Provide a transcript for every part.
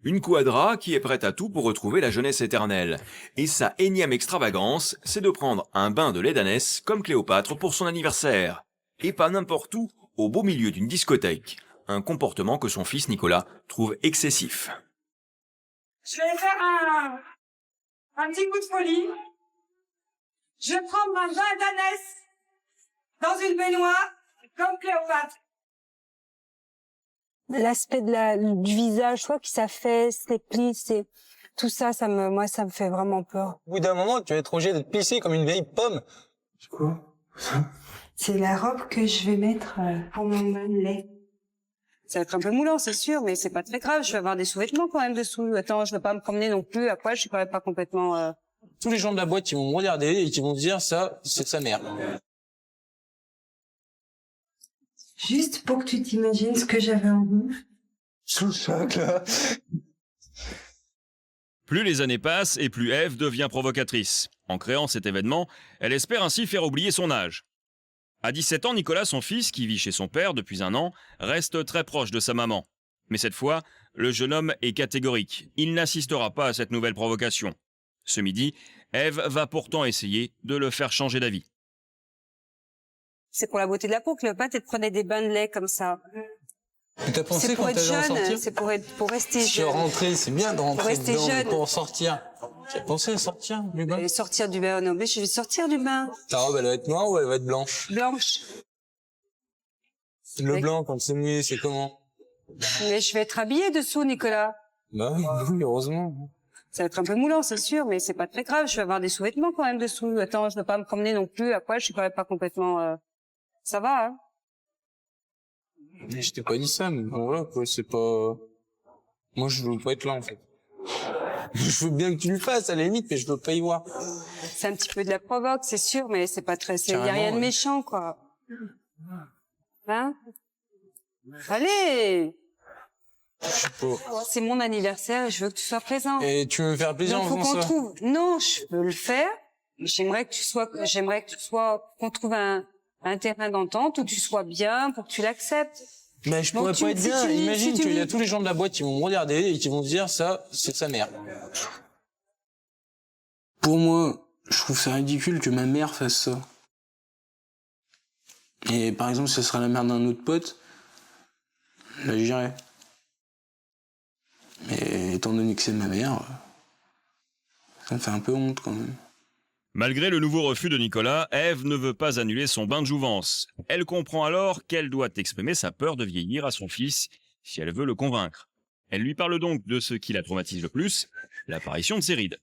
Une quadra qui est prête à tout pour retrouver la jeunesse éternelle. Et sa énième extravagance, c'est de prendre un bain de lait d'ânesse comme Cléopâtre pour son anniversaire. Et pas n'importe où, au beau milieu d'une discothèque. Un comportement que son fils Nicolas trouve excessif. Je vais faire un petit coup de folie. Je vais prendre un bain d'ânesse dans une baignoire comme Cléopâtre. L'aspect du visage, je crois que ça fesse, les plis, c'est tout ça, moi, ça me fait vraiment peur. Au bout d'un moment, tu vas être obligé d'être plissé comme une vieille pomme. C'est quoi C'est la robe que je vais mettre pour mon bain de lait. Ça va être un peu moulant, c'est sûr, mais c'est pas très grave. Je vais avoir des sous-vêtements quand même dessous. Attends, je vais pas me promener non plus à poil. Je suis quand même pas complètement. Tous les gens de la boîte, ils vont me regarder et qui vont dire ça, c'est de sa mère. Juste pour que tu t'imagines ce que j'avais envie. Sous le choc, là. Plus les années passent et plus Ève devient provocatrice. En créant cet événement, elle espère ainsi faire oublier son âge. À 17 ans, Nicolas, son fils, qui vit chez son père depuis un an, reste très proche de sa maman. Mais cette fois, le jeune homme est catégorique. Il n'assistera pas à cette nouvelle provocation. Ce midi, Ève va pourtant essayer de le faire changer d'avis. C'est pour la beauté de la peau, Cléopâtre, elle prenait des bains de lait comme ça. Mais t'as pensé C'est pour quand être t'allais en jeune, sortir? c'est pour rester Si jeune. rentrer, c'est bien de rentrer rester dedans, jeune. pour en sortir. Tu as pensé à sortir du bain? Et sortir du bain, non, mais je vais sortir du bain. Ta robe, elle va être noire ou elle va être blanche? Blanche. Le Oui. blanc, quand c'est mouillé, c'est comment? Mais je vais être habillée dessous, Nicolas. Bah oui, heureusement. Ça va être un peu moulant, c'est sûr, mais c'est pas très grave. Je vais avoir des sous-vêtements quand même dessous. Attends, je vais pas me promener non plus à poil. Je suis quand même pas complètement. Ça va, hein. Mais je t'ai pas dit ça, mais bon, voilà, quoi, c'est pas... Moi, je veux pas être là, en fait. Je veux bien que tu le fasses, à la limite, mais je veux pas y voir. C'est un petit peu de la provoque, c'est sûr, mais c'est pas très. Y a Carrément, rien de ouais. méchant, quoi. Hein? Allez! Je sais pas. C'est mon anniversaire et je veux que tu sois présent. Et tu veux me faire plaisir Donc, en faut faisant qu'on ça? trouve. Non, je peux le faire. Mais j'aimerais que tu sois, qu'on trouve un terrain d'entente où tu sois bien pour que tu l'acceptes. Mais je Donc, pourrais tu- pas être si bien. tu dis- Imagine si tu qu'il y a dis- tous les gens de la boîte qui vont me regarder et qui vont dire ça, c'est de sa mère. Pour moi, je trouve ça ridicule que ma mère fasse ça. Et par exemple, si ce serait la mère d'un autre pote, là j'irais. Mais étant donné que c'est ma mère, ça me fait un peu honte quand même. Malgré le nouveau refus de Nicolas, Ève ne veut pas annuler son bain de jouvence. Elle comprend alors qu'elle doit exprimer sa peur de vieillir à son fils si elle veut le convaincre. Elle lui parle donc de ce qui la traumatise le plus, l'apparition de ses rides.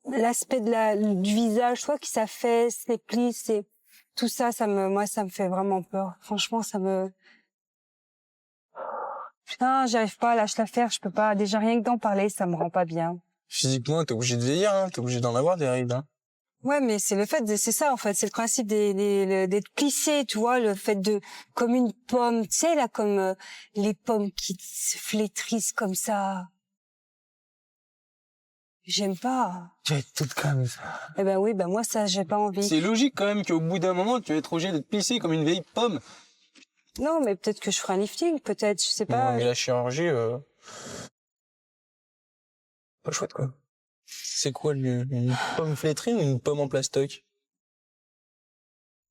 L'aspect du visage, je crois que ça fesse, les plis, c'est tout ça, moi, ça me fait vraiment peur. Franchement, Putain, j'arrive pas à lâcher l'affaire, je peux pas. Déjà, rien que d'en parler, ça me rend pas bien. Physiquement, t'es obligé de vieillir, hein. T'es obligé d'en avoir des rides, hein. Ouais, mais c'est c'est ça, en fait. C'est le principe d'être plissé, tu vois, le fait comme une pomme, tu sais, là, comme les pommes qui se flétrissent comme ça. J'aime pas. Tu vas être toute comme ça. Eh ben oui, moi, ça, j'ai pas envie. C'est logique quand même qu'au bout d'un moment, tu vas être obligé d'être plissé comme une vieille pomme. Non, mais peut-être que je ferai un lifting, peut-être, je sais pas. Mais la chirurgie, pas chouette, quoi. C'est quoi, une pomme flétrie ou une pomme en plastoc?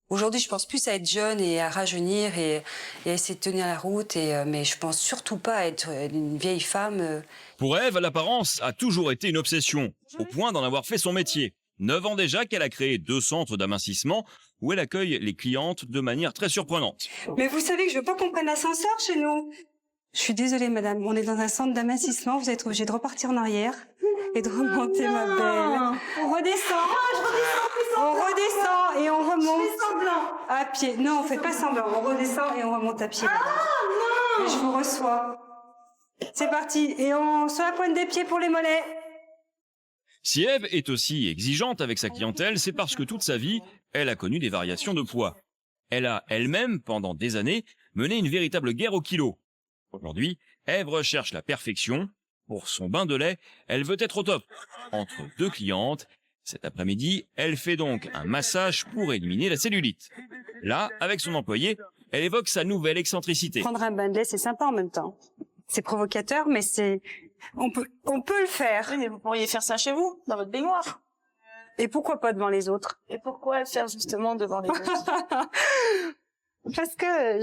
Aujourd'hui, je pense plus à être jeune et à rajeunir et à essayer de tenir la route. Mais je pense surtout pas à être une vieille femme. Pour Ève, l'apparence a toujours été une obsession, au point d'en avoir fait son métier. 9 ans déjà qu'elle a créé 2 centres d'amincissement où elle accueille les clientes de manière très surprenante. Mais vous savez que je veux pas qu'on prenne l'ascenseur chez nous. Je suis désolée, madame. On est dans un centre d'amincissement. Vous êtes obligée de repartir en arrière et de remonter, ma belle. On redescend. On redescend et on remonte. Je fais semblant. À pied. Non, on fait pas semblant. On redescend et on remonte à pied. Et je vous reçois. C'est parti. Et sur la pointe des pieds pour les mollets. Si Ève est aussi exigeante avec sa clientèle, c'est parce que toute sa vie, elle a connu des variations de poids. Elle a elle-même, pendant des années, mené une véritable guerre au kilo. Aujourd'hui, Ève recherche la perfection. Pour son bain de lait, elle veut être au top. Entre 2 clientes, cet après-midi, elle fait donc un massage pour éliminer la cellulite. Là, avec son employé, elle évoque sa nouvelle excentricité. Prendre un bain de lait, c'est sympa en même temps. C'est provocateur, mais on peut le faire. Oui, mais vous pourriez faire ça chez vous, dans votre baignoire. Et pourquoi pas devant les autres? Et pourquoi le faire justement devant les autres? Parce que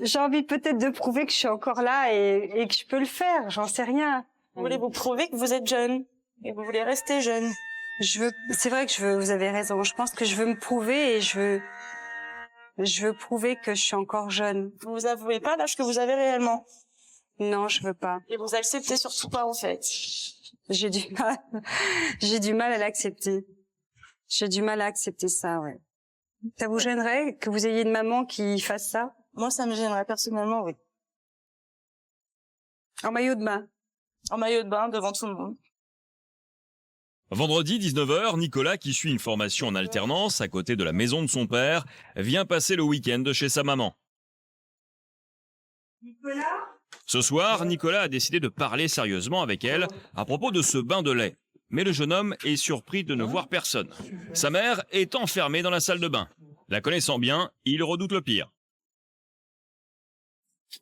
j'ai envie peut-être de prouver que je suis encore là et que je peux le faire. J'en sais rien. Vous voulez vous prouver que vous êtes jeune. Et vous voulez rester jeune. C'est vrai que vous avez raison. Je pense que je veux me prouver et je veux prouver que je suis encore jeune. Vous vous avouez pas l'âge que vous avez réellement. Non, je veux pas. Et vous acceptez surtout pas, en fait. J'ai du mal à l'accepter. J'ai du mal à accepter ça, ouais. Ça vous gênerait que vous ayez une maman qui fasse ça? Moi, ça me gênerait personnellement, oui. En maillot de bain. En maillot de bain, devant tout le monde. Vendredi 19h, Nicolas, qui suit une formation en alternance à côté de la maison de son père, vient passer le week-end chez sa maman. Nicolas? Ce soir, Nicolas a décidé de parler sérieusement avec elle à propos de ce bain de lait. Mais le jeune homme est surpris de ne voir personne. Sa mère est enfermée dans la salle de bain. La connaissant bien, il redoute le pire.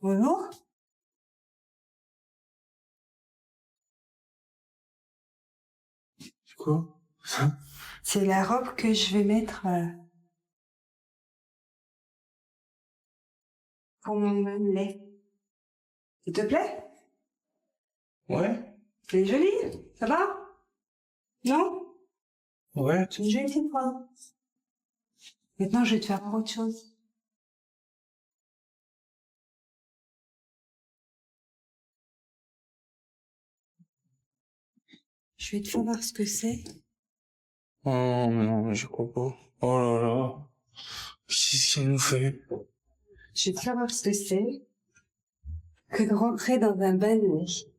Bonjour. C'est quoi? C'est la robe que je vais mettre pour mon bain de lait. S'il te plaît? Ouais? Elle est jolie, ça va? Non? Ouais? C'est une jolie petite robe. Maintenant, je vais te faire voir autre chose. Je vais te faire voir ce que c'est. Oh non, je crois pas. Oh là là. Qu'est-ce qu'elle nous fait? Je vais te faire voir ce que c'est que de rentrer dans un bain de lait.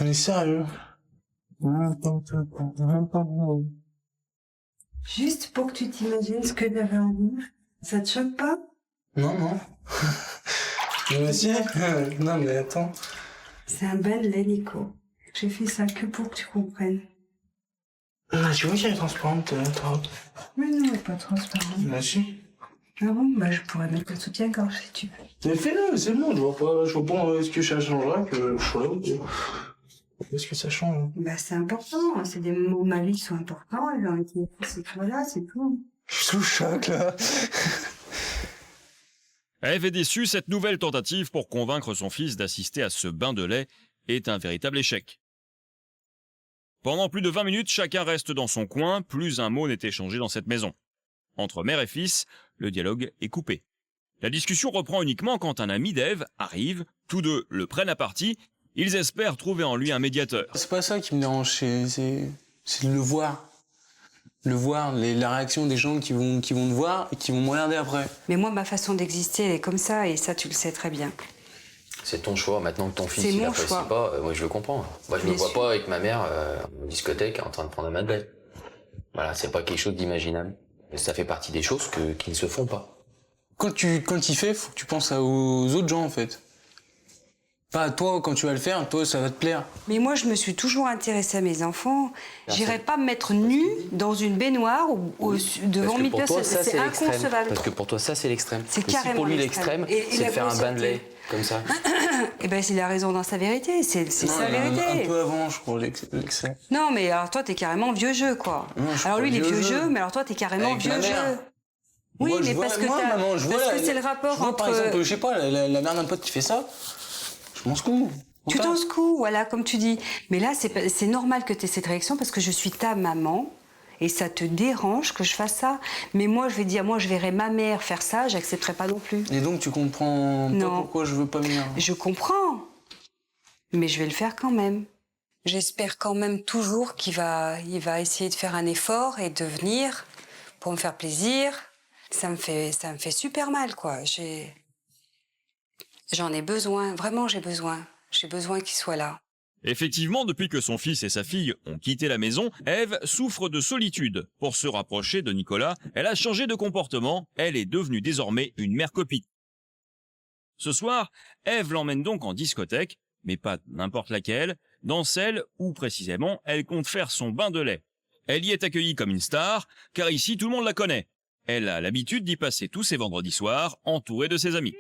On est sérieux? Juste pour que tu t'imagines ce que j'avais envie. Ça te choque pas? Non, non. Mais si. Non, mais attends. C'est un bain de lait, Nico. J'ai fait ça que pour que tu comprennes. Ah, tu vois qu'elle est transparente, toi. Mais non, elle est pas transparente. Bah si. Ah bon? Bah je pourrais mettre le soutien-gorge si tu veux. Mais fais-le, c'est bon, je vois pas ce que ça changera que je sois là ou pas. Qu'est-ce que ça change? Bah c'est important, c'est des moments de ma vie qui sont importants, ils ont été faits ces fois-là, c'est tout. Je suis sous le choc, là. Ève est déçue, cette nouvelle tentative pour convaincre son fils d'assister à ce bain de lait est un véritable échec. Pendant plus de 20 minutes, chacun reste dans son coin, plus un mot n'est échangé dans cette maison. Entre mère et fils, le dialogue est coupé. La discussion reprend uniquement quand un ami d'Ève arrive, tous deux le prennent à partie, ils espèrent trouver en lui un médiateur. C'est pas ça qui me dérange, c'est de le voir. Le voir, la réaction des gens qui vont te voir et qui vont me regarder après. Mais moi, ma façon d'exister, elle est comme ça, et ça, tu le sais très bien. C'est ton choix. Maintenant que ton fils C'est il mon apprécie choix. pas, moi je le comprends. Moi je me Bien vois sûr. pas avec ma mère en discothèque en train de prendre un Madeleine. Voilà, c'est pas quelque chose d'imaginable. Mais ça fait partie des choses qui ne se font pas. Quand il fait, faut que tu penses aux autres gens en fait. Pas à toi, quand tu vas le faire, toi ça va te plaire. Mais moi, je me suis toujours intéressée à mes enfants. Merci. J'irai pas me mettre nue dans une baignoire devant Parce que 1000 pour toi, personnes. ça C'est c'est l'extrême. inconcevable. Parce que pour toi, ça c'est l'extrême. C'est Mais si carrément pour lui l'extrême. l'extrême, Et c'est la faire un bain de grossièreté. lait comme ça. Eh ben, il a raison dans sa vérité. C'est Non, sa un vérité. peu avant, je crois, l'excès. Non, mais alors toi, t'es carrément vieux jeu, quoi. Non, je suis Alors pas lui, il est vieux vieux jeu. jeu, mais alors toi, t'es carrément Avec vieux ma jeu. mère. Oui, Moi, mais je vois- parce que moi, maman, je vois parce la- que c'est le rapport je vois, entre. par exemple, je sais pas, la mère d'un pote qui fait ça, je m'en secoue. Tu t'en secoues, voilà, comme tu dis. Mais là, c'est normal que tu aies cette réaction parce que je suis ta maman et ça te dérange que je fasse ça. Mais moi, je vais dire, moi, je verrais ma mère faire ça, j'accepterais pas non plus. Et donc tu comprends Non. pas pourquoi je veux pas venir. Je comprends, mais je vais le faire quand même. J'espère quand même toujours il va essayer de faire un effort et de venir pour me faire plaisir. Ça me fait super mal, quoi. J'en ai besoin, vraiment, j'ai besoin. J'ai besoin qu'il soit là. Effectivement, depuis que son fils et sa fille ont quitté la maison, Ève souffre de solitude. Pour se rapprocher de Nicolas, elle a changé de comportement, elle est devenue désormais une mère copine. Ce soir, Ève l'emmène donc en discothèque, mais pas n'importe laquelle, dans celle où précisément elle compte faire son bain de lait. Elle y est accueillie comme une star, car ici tout le monde la connaît. Elle a l'habitude d'y passer tous ses vendredis soirs, entourée de ses amis.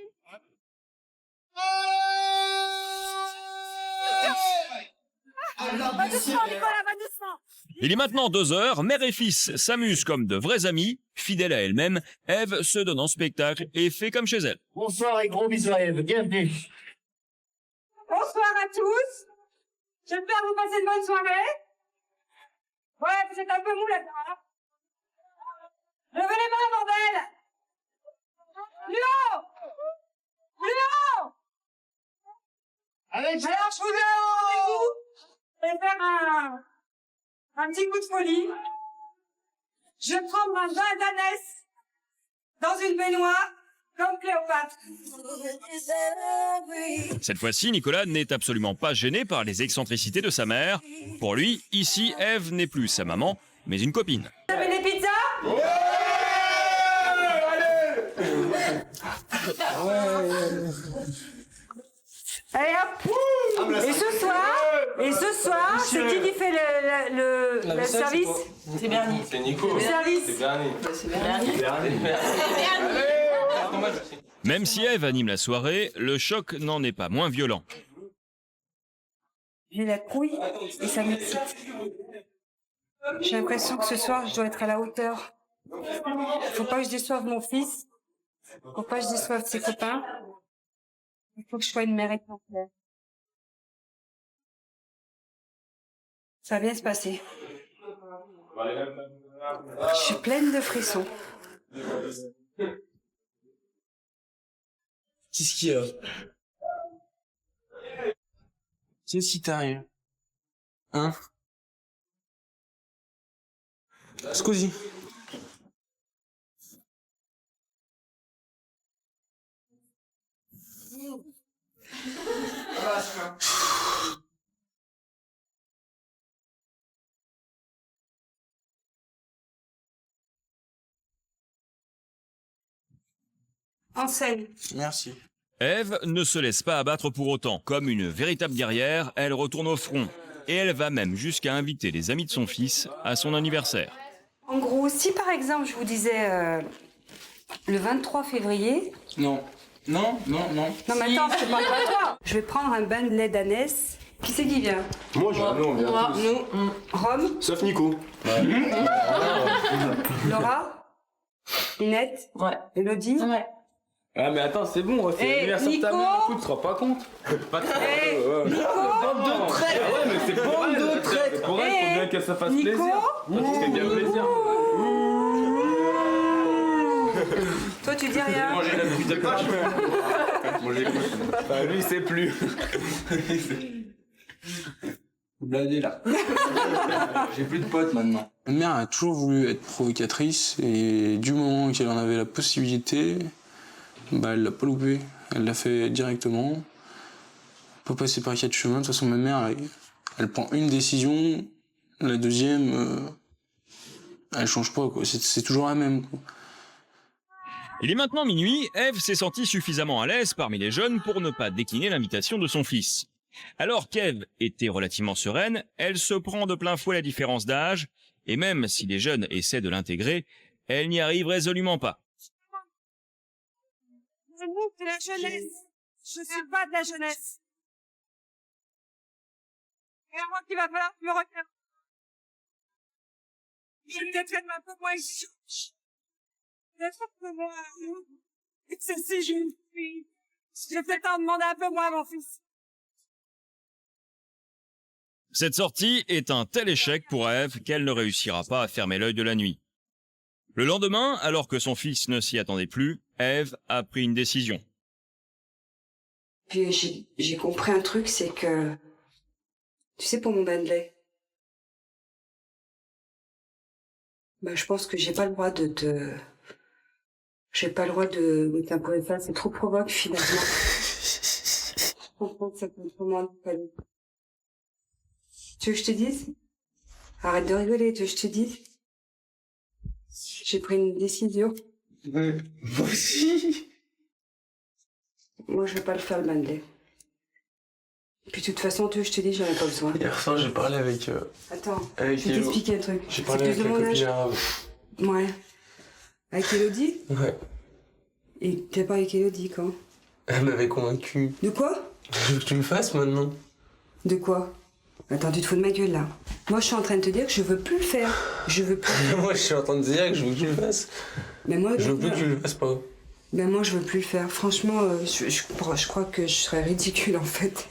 Il est maintenant 2 heures, mère et fils s'amusent comme de vrais amis. Fidèle à elle-même, Ève se donne en spectacle et fait comme chez elle. Bonsoir et gros bisous à Ève, bienvenue. Bonsoir à tous. J'espère que vous passez une bonne soirée. Ouais, vous êtes un peu mou là-dedans. Hein. Levez les mains, bordel. Plus haut. Plus haut. Allez, Alors, je vais faire un petit coup de folie. Je vais prendre un bain d'ânesse dans une baignoire comme Cléopâtre. Cette fois-ci, Nicolas n'est absolument pas gêné par les excentricités de sa mère. Pour lui, ici, Ève n'est plus sa maman, mais une copine. Vous avez des pizzas? Allez hop. Et ce soir, c'est qui fait le service? C'est Bernie. C'est Nico. Le service. C'est Bernie. C'est Bernie. Même si Ève anime la soirée, le choc n'en est pas moins violent. J'ai la couille et ça m'excite. J'ai l'impression que ce soir, je dois être à la hauteur. Faut pas que je déçoive mon fils. Faut pas que je déçoive ses copains. Il faut que je sois une mère exemplaire. Ça va bien se passer. Je suis pleine de frissons. Qu'est-ce qu'il y a? Qu'est-ce qui t'arrive? Hein? Scusi. En scène. Merci. Ève ne se laisse pas abattre pour autant. Comme une véritable guerrière, elle retourne au front. Et elle va même jusqu'à inviter les amis de son fils à son anniversaire. En gros, si par exemple, je vous disais le 23 février... Non. Non. Non, mais attends, je te parle pas de toi. Je vais prendre un bain de lait d'ânesse. Qui c'est qui vient? Moi, je non, on vient tous. Nous. Rome? Sauf Nico. Laura? Linette? Ouais. Élodie? Ouais. Ah, mais attends, c'est bon, c'est l'anniversaire de ta Nico. mère, écoute, tu te rends pas compte? Pas de Nico? de traite! Ah ouais, mais c'est bande de traite! Pour elle, faut bien qu'elle se fasse Nico. plaisir. Ça te fait bien plaisir. Toi, tu dis rien? Manger la cuisse de coche. Bah, lui, il sait plus. Bladé là. J'ai plus de potes maintenant. Ma mère a toujours voulu être provocatrice et du moment qu'elle en avait la possibilité, bah elle l'a pas loupé. Elle l'a fait directement. Pas passer par 4 chemins. De toute façon, ma mère, elle prend une décision, la deuxième, elle change pas quoi. C'est toujours la même quoi. Il est maintenant minuit, Ève s'est sentie suffisamment à l'aise parmi les jeunes pour ne pas décliner l'invitation de son fils. Alors qu'Ève était relativement sereine, elle se prend de plein fouet la différence d'âge, et même si les jeunes essaient de l'intégrer, elle n'y arrive résolument pas. C'est nous, c'est la jeunesse. Je suis pas de la jeunesse. Et à moi qu'il va falloir me refaire. Je vais peut-être être un peu moins exigeante. Peut-être un peu moins. Et c'est si je une fille. Je vais peut-être en demander un peu moins à mon fils. Cette sortie est un tel échec pour Ève qu'elle ne réussira pas à fermer l'œil de la nuit. Le lendemain, alors que son fils ne s'y attendait plus, Ève a pris une décision. Puis j'ai compris un truc, c'est que... Tu sais, pour mon bain de lait, bah, je pense que j'ai pas le droit de te... J'ai pas le droit de t'imposer ça, c'est trop provoque, finalement. Je comprends que ça peut être moins de panique. Tu veux que je te dise? Arrête de rigoler, tu veux que je te dise? J'ai pris une décision. Ouais, moi aussi. Moi, je vais pas le faire, le bain de lait. Puis de toute façon, je te dis, j'en ai pas besoin. Hier soir, j'ai parlé avec... Attends, avec je vais Hello. t'expliquer un truc. J'ai C'est parlé plus avec de la mon copine âge. arabe. Ouais. Avec Elodie? Ouais. Et t'as pas avec Elodie quand? Elle m'avait convaincu. De quoi? Je veux que tu le fasses maintenant. De quoi? Attends, tu te fous de ma gueule là. Moi, je suis en train de te dire que je veux plus le faire. Je veux plus. Moi, je suis en train de dire que je veux que tu le fasses. Mais moi, Je veux plus que tu le fasses pas. Ben moi, je veux plus le faire. Franchement, je crois que je serais ridicule en fait.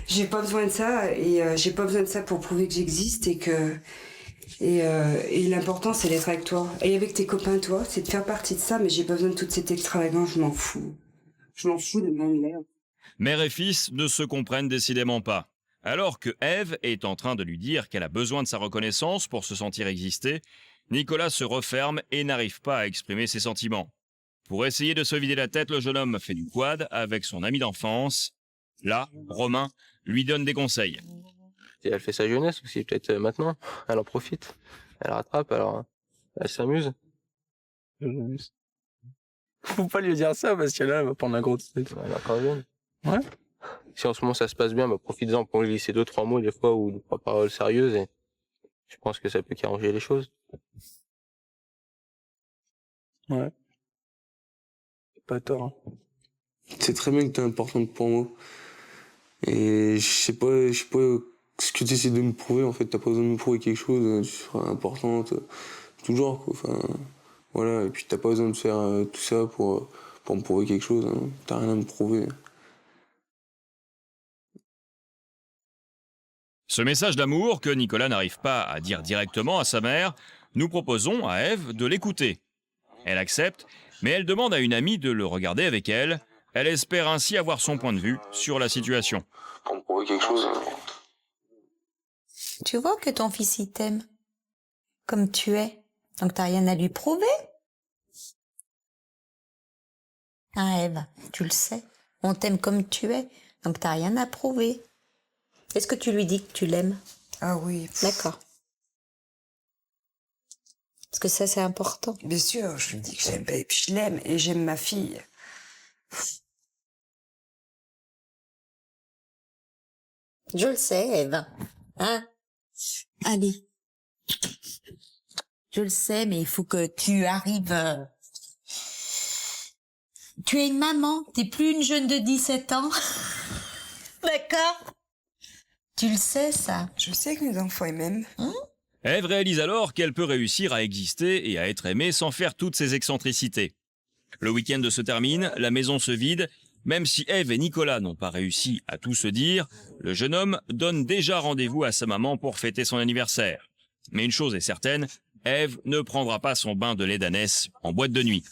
J'ai pas besoin de ça et j'ai pas besoin de ça pour prouver que j'existe et que et l'important c'est d'être avec toi et avec tes copains, toi, c'est de faire partie de ça. Mais j'ai pas besoin de toute cette extravagance. Je m'en fous. Je m'en fous de ma mère. Mère et fils ne se comprennent décidément pas. Alors que Ève est en train de lui dire qu'elle a besoin de sa reconnaissance pour se sentir exister, Nicolas se referme et n'arrive pas à exprimer ses sentiments. Pour essayer de se vider la tête, le jeune homme fait du quad avec son ami d'enfance. Là, Romain lui donne des conseils. Et elle fait sa jeunesse aussi, peut-être maintenant. Elle en profite. Elle rattrape, alors elle s'amuse. Faut pas lui dire ça parce que là, elle va prendre un gros truc. Elle est encore jeune. Ouais. Si en ce moment ça se passe bien, bah, profite-en pour lui glisser 2-3 mots des fois ou 2-3 paroles sérieuses et je pense que ça peut qu'arranger les choses. Ouais. Pas tort. Hein. C'est très bien que t'es importante pour moi. Et je sais pas ce que tu essaies de me prouver, en fait. T'as pas besoin de me prouver quelque chose, tu seras importante, toujours, quoi. Enfin, voilà. Et puis t'as pas besoin de faire tout ça pour me prouver quelque chose. Hein. T'as rien à me prouver. Ce message d'amour que Nicolas n'arrive pas à dire directement à sa mère, nous proposons à Ève de l'écouter. Elle accepte, mais elle demande à une amie de le regarder avec elle. Elle espère ainsi avoir son point de vue sur la situation. Pour me prouver quelque chose. Tu vois que ton fils il t'aime comme tu es, donc t'as rien à lui prouver. Hein, Ève, tu le sais, on t'aime comme tu es, donc t'as rien à prouver. Est-ce que tu lui dis que tu l'aimes? Ah oui. D'accord. Parce que ça, c'est important. Bien sûr, je lui dis que j'aime, et puis je l'aime, et j'aime ma fille. Je le sais, Ève. Hein? Allez. Je le sais, mais il faut que tu arrives... Tu es une maman, t'es plus une jeune de 17 ans. D'accord? Tu le sais, ça? Je sais que mes enfants m'aiment. Ève réalise alors qu'elle peut réussir à exister et à être aimée sans faire toutes ces excentricités. Le week-end se termine, la maison se vide. Même si Ève et Nicolas n'ont pas réussi à tout se dire, le jeune homme donne déjà rendez-vous à sa maman pour fêter son anniversaire. Mais une chose est certaine, Ève ne prendra pas son bain de lait d'ânesse en boîte de nuit.